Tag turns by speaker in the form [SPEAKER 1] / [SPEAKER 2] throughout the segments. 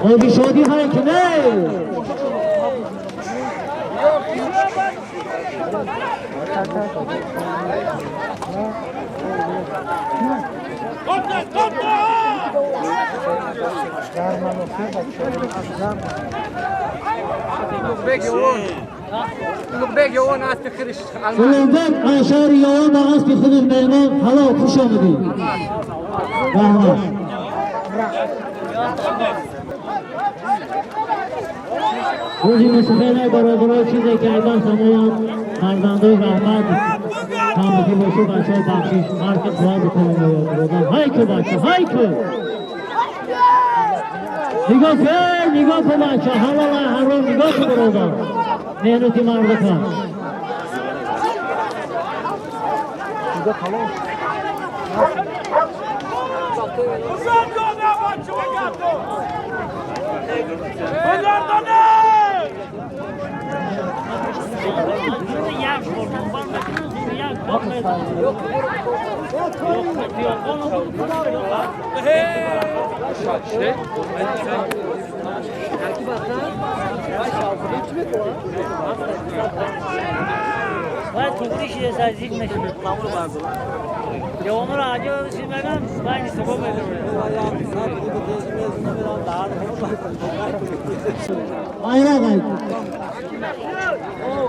[SPEAKER 1] خوبی شدی های که نه Kulübden aşağı yoğun ağız bir kulüp memnun hala kuş olmadı. Rahman. Ruzi Mesife'ne beraber çizdi ki aydan samoyan Mardandı Rahman. Tamaki boşu başa bakış artık bazı konuluyor. Haykı başa haykı. Nigah başa havalar haram nigah burada. Mehneti mardıka. Burada kalan.
[SPEAKER 2] باید توقیش یه سازیک نشده یا اون را عجب بسید بگم باید سبا بده
[SPEAKER 1] Ayra gayet.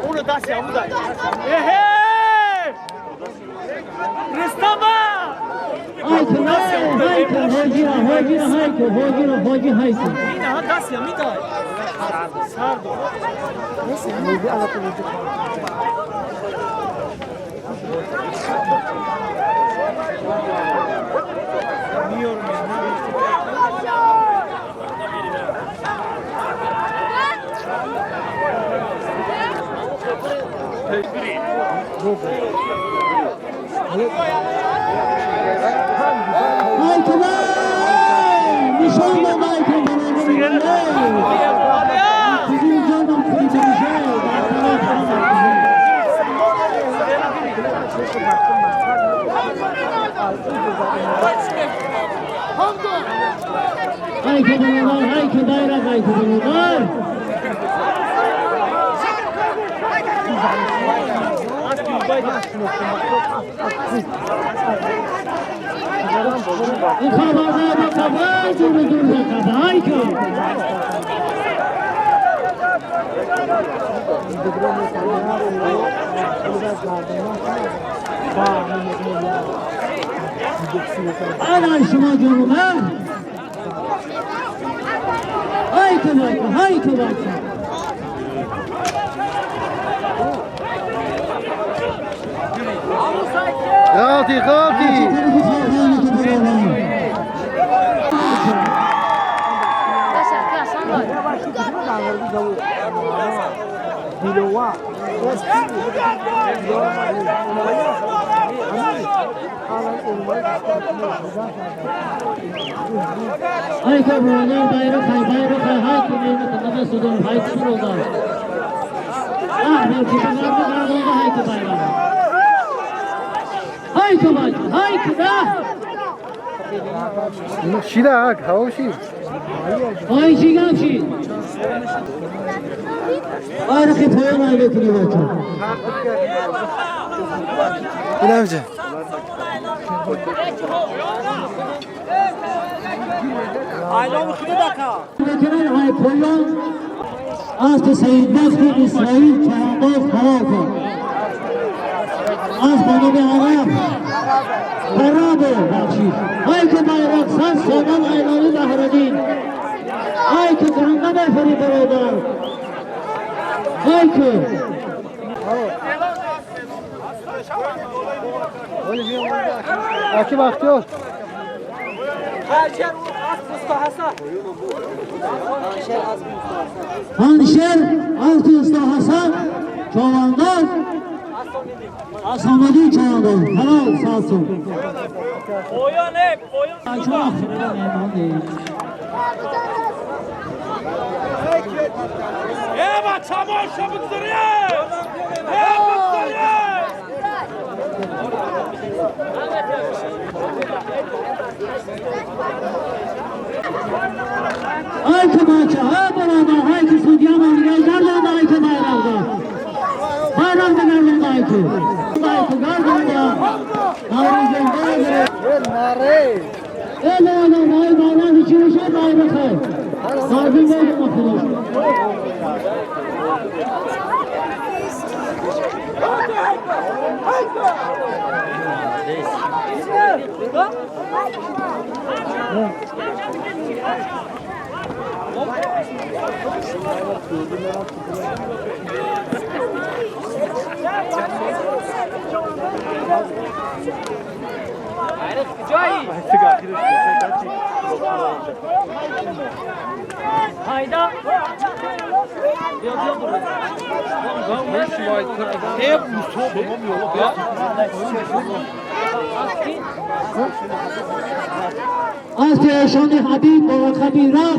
[SPEAKER 2] Onu da sen bu da. Rıstama.
[SPEAKER 1] Haykı, hoca haykı.
[SPEAKER 2] Yine ha Dasya mi da? Sardo. Nasıl? Bir anlatılacak. Bilmiyorum yani.
[SPEAKER 1] Haykı bey! Nişanla haykı bana. Sizin canım kıyıcı bir şey. Haykı bana, haykı bayrak haykı bana. Ukabaza bakaba, durdur bakaba, haykı. Ana şuna canım ha. Haykı bakaba, haykı bakaba.
[SPEAKER 3] غاطي غاطي
[SPEAKER 1] Haykı buralar bayrak haykı meyve tanıma sudun haykı burada. Ahmet kişilerinde karakolda haykı bayrağı. Haykı bak, haykı da.
[SPEAKER 3] شيلك هاوشي
[SPEAKER 1] Haykı gelçi. Arıkı poyan aletini bakın.
[SPEAKER 3] إلى
[SPEAKER 2] Aylan Kudaka.
[SPEAKER 1] Getiren hay poyan Astı Seyyid Nefti İsrail Çağındaz Halaka. Az bana bir Arap. Beraber bakşiş. Haykı bayrak sen sonan aylanı bahredin. Haykı kırında neferi beraber. Haykı.
[SPEAKER 3] اكي باختيار
[SPEAKER 1] Hanşer altı usta Hasan Çoğandan Asamadi Çoğandan helal sağ olsun.
[SPEAKER 2] Oyan hep, oyan.
[SPEAKER 1] Çok memnun değil.
[SPEAKER 2] Eva çamaşır bıktırıyor. Bıktırıyor.
[SPEAKER 1] Ay ki maça, ay beraber, ay ki Sudiye Mevli'ye gardında ay ki bayrağda. Bayrağda gardında ay ki. Ay ki gardında. Navruz'un böyle.
[SPEAKER 3] Nare.
[SPEAKER 1] Öyle ay bayrak içine şey bayrakı. Gardında olmasın.
[SPEAKER 2] Hayda.
[SPEAKER 3] Hep Mustafa yolu ya.
[SPEAKER 1] Asya Şani Habib ve Kabiraf.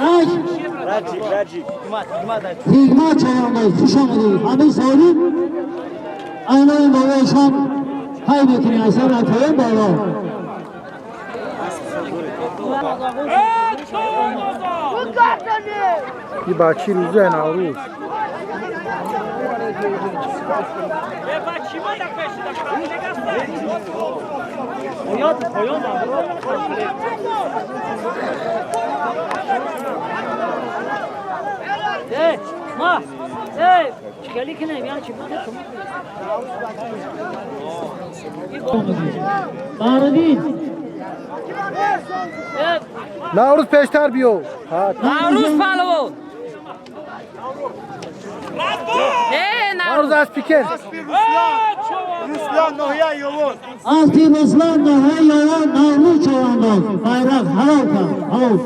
[SPEAKER 1] Ay. Hikmat çayağında Fuşanlı Hamid Salim. Aynayın baba şan kaybetini eser atıyor baba.
[SPEAKER 3] Bir bakir üzerine Navruz.
[SPEAKER 2] Hey, ma. Hey, çıkalı ki ne? Yani çıkmadı.
[SPEAKER 1] Bağrı değil.
[SPEAKER 2] Evet.
[SPEAKER 3] Navruz peşter biyo. Ha.
[SPEAKER 4] Navruz palvo.
[SPEAKER 3] Navruz az piker.
[SPEAKER 1] Altı Ruslan daha yalan navlu çoğandan. Bayrak halka. Havuz.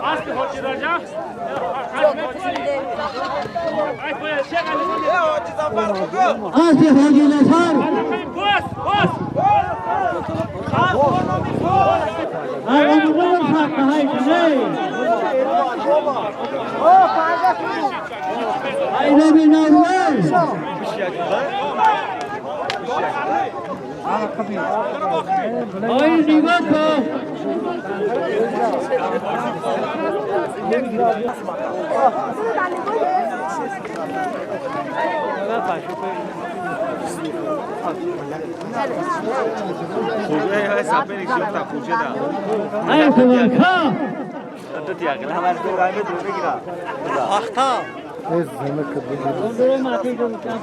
[SPEAKER 1] Altı hocalar. Ayağımdan farklı haydi. Haydi bir navlar. Haydi bakalım. Haydi bakalım.
[SPEAKER 3] Ez zımı kıbrı.
[SPEAKER 2] Dondurma matı gömükten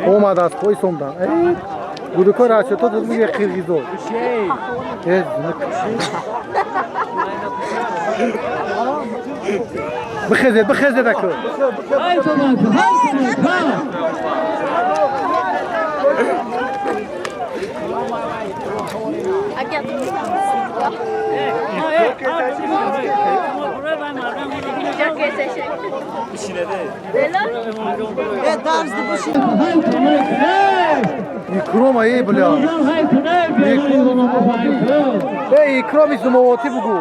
[SPEAKER 3] Olmadı az koy sondan. Budu kor açı to düzgün bir kırgızo. Ez zımı Bıkhezet akı.
[SPEAKER 1] Haydi bakalım. Haydi bakalım.
[SPEAKER 3] İkrom ayı bile. Ey ikrom izumoti bugu.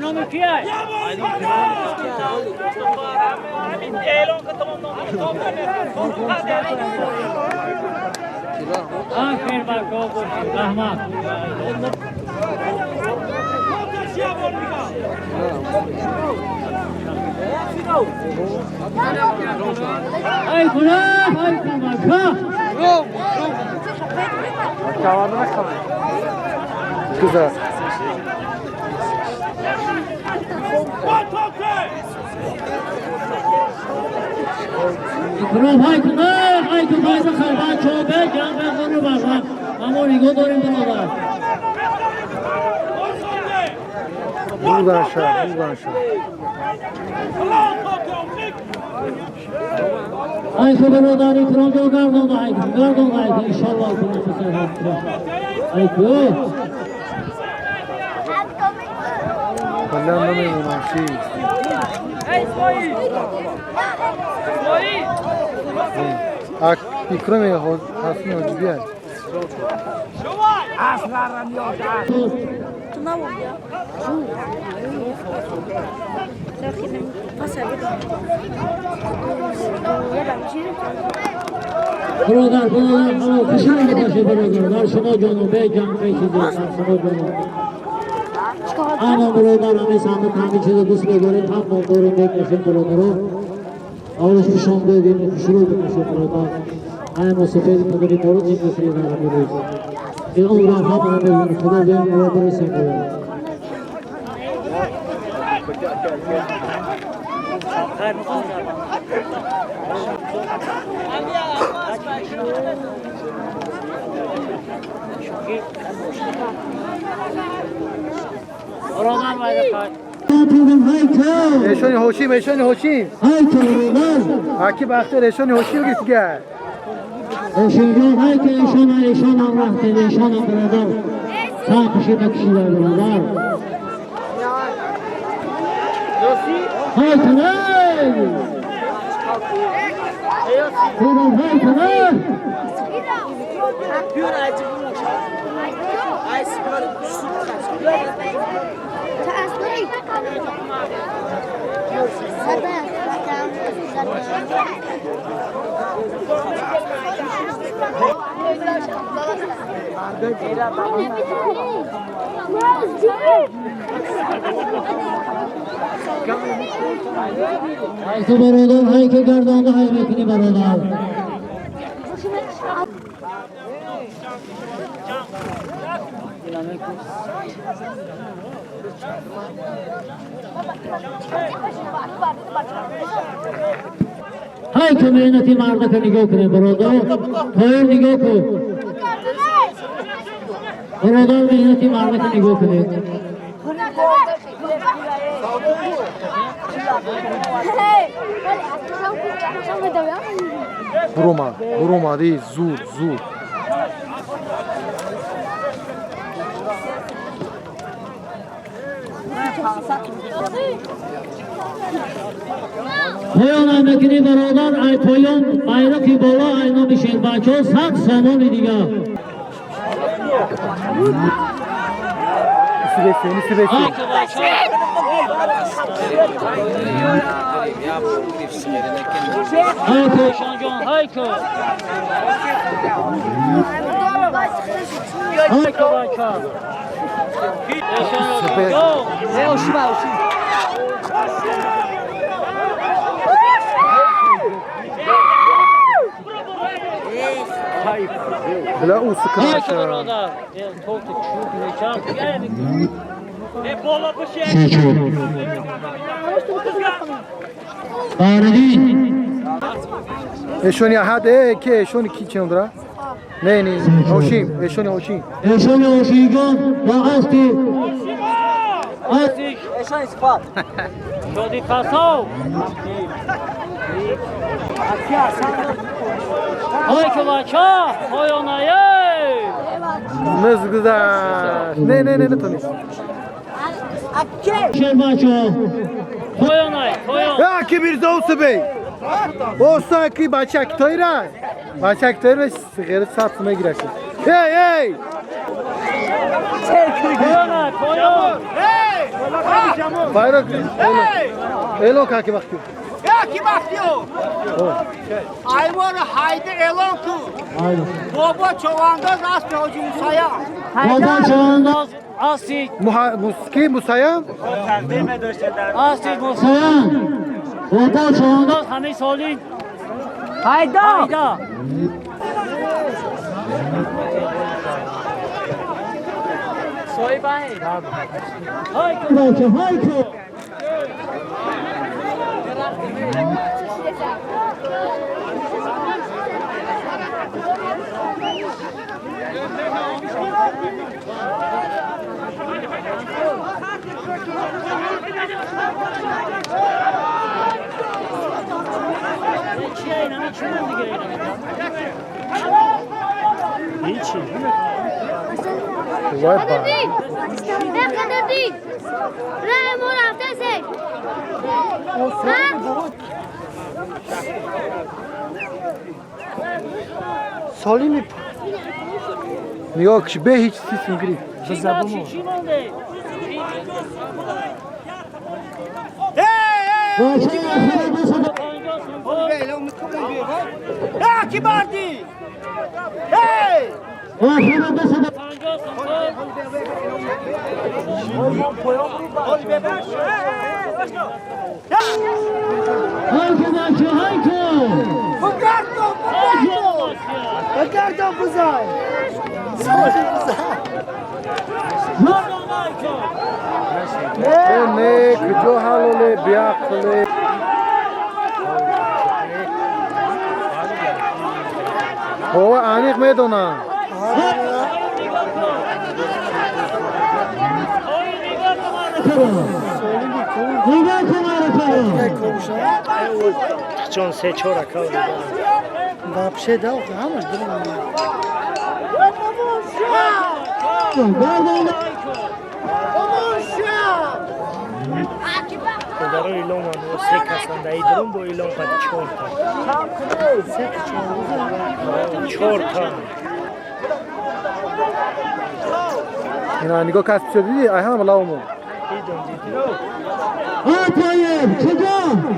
[SPEAKER 2] Nome ki ay? Aferin bak Rahman. Ay kula, ay kula.
[SPEAKER 3] Çavardına kalın. Güzel.
[SPEAKER 1] Kula, ay kula, ay kula. Sarban çoğbe, can ben bunu bak. Amori godorim bunu da.
[SPEAKER 3] Buradan aşağı, buradan aşağı.
[SPEAKER 1] Ay ki برادر اکرام دو گردان آیکن انشالله کنه پسر هست آیکن
[SPEAKER 3] بله نمیمونم چی اک اکرامی حسنی حاجبی هست
[SPEAKER 4] تو نبود یا
[SPEAKER 1] برادر کشیده باشه برادر در شما جانوبه جنبه چیزی در شما جانوبه اما برادر همه سامت همین چیز دوست بگارید هم منداریم بکشیم برادر رو اولش پیشان بگیم شروع بکشیم برادر همه سفید مداری مورد این بسیاری در همه روزی این اون را هم بگیم خدا بیم برادر سنگوید
[SPEAKER 2] برادر باید خواهد
[SPEAKER 3] ایشانی هوشیم اکی بختر ایشانی هوشیم گیست گر
[SPEAKER 1] Eşincan hay ki eşan Allah dedi, eşan beraber sağ kişide kişiler beraber. Hay ki ne? Buradan hay ki ne? Hay ki beraber, hay ki gardanda hay mekini beraber. hay ki mehneti marda ka nigoh kare baroda khoir nigoh ko baroda mehneti marda ka nigoh kare
[SPEAKER 3] Buruma değil zur
[SPEAKER 1] پایان مکنی برادر ای پایان bayrak بالا اینا میشه بچه‌ها سخت سامان دیگه
[SPEAKER 3] Nisi
[SPEAKER 1] Hayko
[SPEAKER 2] Şancan hayko.
[SPEAKER 1] Hayko
[SPEAKER 2] Başka. Yok.
[SPEAKER 4] Ne hoşu var hoşu.
[SPEAKER 3] Bla u sıkıntı
[SPEAKER 2] Hayko
[SPEAKER 3] aşağı.
[SPEAKER 2] burada. Toltu çubuk ne çarpı geldi. Bola bu şey.
[SPEAKER 1] Baridin
[SPEAKER 3] Eşoni hadi ki eşoni ki çendra. Ne hoşim eşoni hoşim.
[SPEAKER 1] eşoni oşigan ve asti
[SPEAKER 2] Azik.
[SPEAKER 4] Eşan ispat.
[SPEAKER 2] Şodi kasov. Hayko başa. Oyonayı.
[SPEAKER 3] Nasıl güzel. Ne Tony.
[SPEAKER 1] Şerbaço
[SPEAKER 2] Oyonay. Oyon.
[SPEAKER 3] Ya ki bir zavsı bey. Olsa ki başak toyra. Başak toyra sigara satmaya girersin. Hey.
[SPEAKER 2] Oyonay. Oyon.
[SPEAKER 3] Bayrak. Elo kaki bakıyor.
[SPEAKER 5] Ya kim bakıyor? Ayvar haydi elonku.
[SPEAKER 1] Haydi
[SPEAKER 5] Baba çovanda rast hocam saya.
[SPEAKER 1] Baba çoğunda
[SPEAKER 2] Asik.
[SPEAKER 3] Kim bu sayam?
[SPEAKER 2] Asik bu.
[SPEAKER 1] sayan Baba çoğunda
[SPEAKER 2] Hamid Solin.
[SPEAKER 4] Hayda.
[SPEAKER 2] Hayda. Soy bay.
[SPEAKER 1] Hayko Hayko
[SPEAKER 3] وای با سالی می نگاه کش به هیچ چیز میگیری
[SPEAKER 5] کی بردی هی
[SPEAKER 3] بگردم بزای نه کجا حاله بیا کله او انیق میدونم
[SPEAKER 1] چون سه چهار کار
[SPEAKER 3] باپشه داو همش دارم
[SPEAKER 1] پدر ایلان و سه کسان در ایدرون با ایلان پد چهار تا چهار تا
[SPEAKER 3] اینا نگاه کسب شدی ای هم لاومو
[SPEAKER 1] طيب شجاع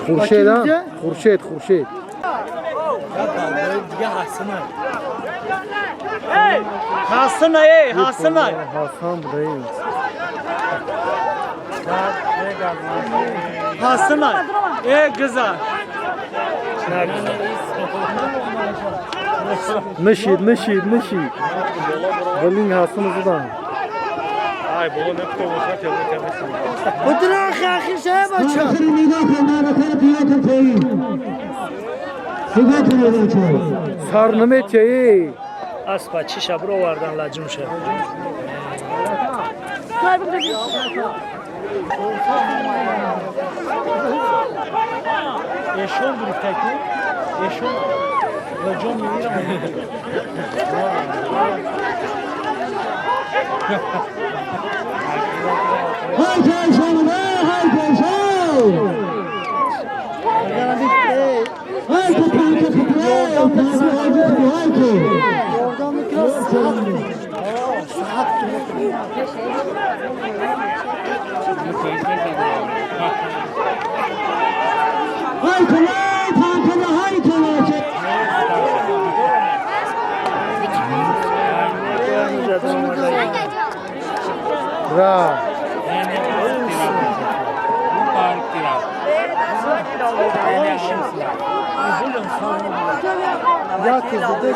[SPEAKER 3] خورشید ها خورشید خورشید
[SPEAKER 5] Hasına ey hasına.
[SPEAKER 3] Hasan burayı
[SPEAKER 5] Hasına. Ey kıza.
[SPEAKER 3] نشید بلین Hasan uzadan
[SPEAKER 1] Ay baba ne kadar olsa tebrik edersin.
[SPEAKER 5] Kudura khakhi şeye bacha.
[SPEAKER 3] Sarnı meçeyi
[SPEAKER 1] Aspa çişa bro vardan lacım şey. Eşon bir teki. Eşon. Lacım yiyorum.
[SPEAKER 3] Ra Ya kızı de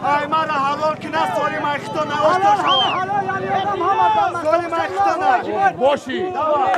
[SPEAKER 5] Ay mara halol ki nas solim ayxtona ostoş hava. Solim ayxtona. Boşi. Tamam.